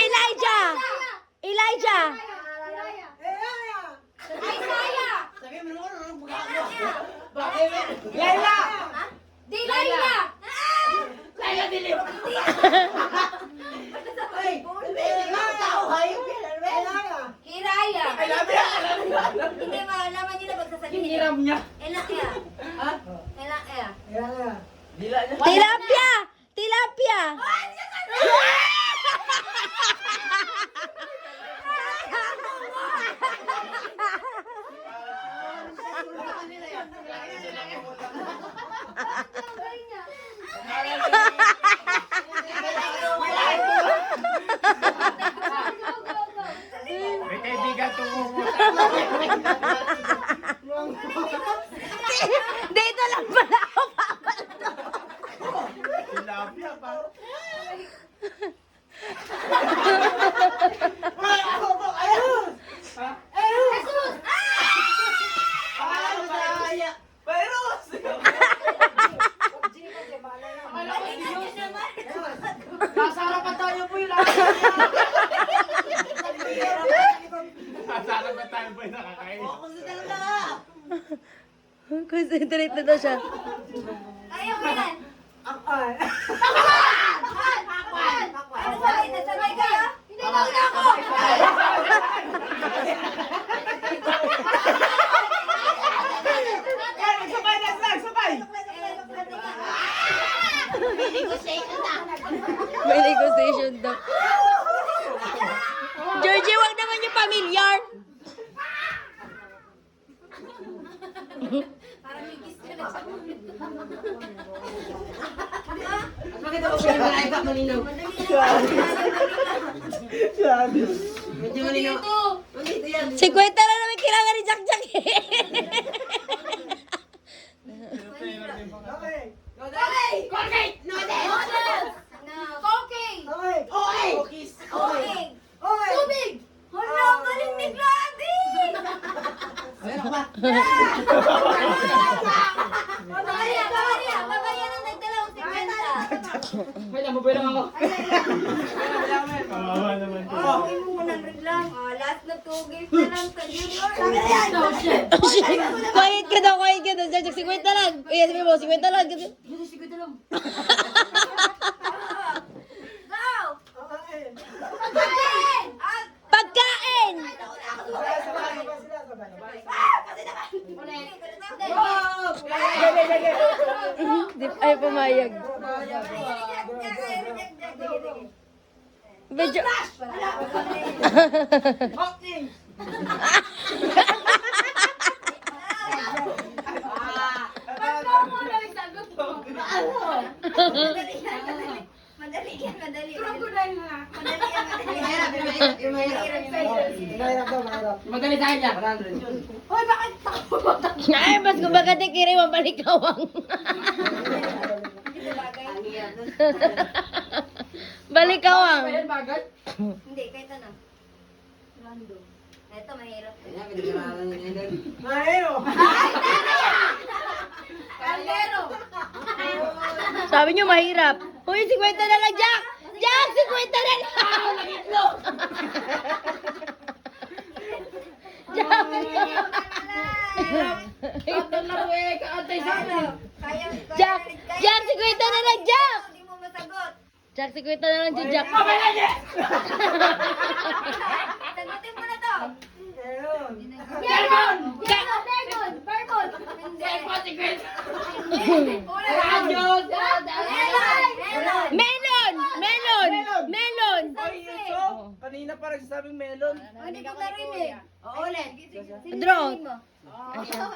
Elijah! Elijah! Layla! Layla! Layla dilim! Ay! Hiraya! Alam niya! Hindi malaman nila pagsasabihin. Hiniram niya! Elakya! Ha? Elakya! Dila niya! Tilapia! Tilapia! May kaibigan tumumo Dito lang pala ako Tilapia pa. Nasa harapan tayo po yun! Sana ba tayo ba'y nakakain? Concentrate na daw siya. Kaya mo yan! Akal! Ano ba? Nasabay kayo? Hindi na ako! Sabay na sila! Sabay! May negotiation daw. Georgie, wag naman yung familiar. Parang may kiss ka na sa Maganda ko siya malaika malinaw. Medyo malinaw. Maganda yan. 50 na naman kailangan ni Jack Jack eh. Okay! Colgate! Noodles! Okay! Okay! Cookies! Okay! Tubig! Hala, ang galing ni Gladys! Meron ba? Babayaran ng dalawang 50. May nabuboy lang ako. Kawawa naman to. Okay mo 100 lang. Last na 2 gifts na lang sa Junior. Quiet ka daw, quiet ka daw. Jack Jack, 50 lang. Iya, sabi mo, 50 lang. Go! Pagkain! Pagkain! Ay, pumayag. Medyo... Hawking! Madali yan. Madali sa kanya. 100. Ay, mas kumbaga di kiri mabalikawang. Balikawang. Ayan, bagay. Hindi, kahit ano. Random. Ito, mahirap. Mahero! Kaldero! Sabi niyo mahirap. Uy, 50 na lang, Jack! Jack, 50 na lang! Jack! Tatang na po eh, kaantay sa akin. Jack! Jack, 50 na lang, Jack! Hindi mo masagot. Jack, 50 na lang, Jack. Mamaya niya! Sagutin mo na to. Meron! Dragon! Dragon! Purple! Hindi. Radyo! Melon! Melon! Melon! Melon! Ay, so, kanina pa nagsasabing melon. Hindi ko na rin eh. Ulit. Draw. Sino mo?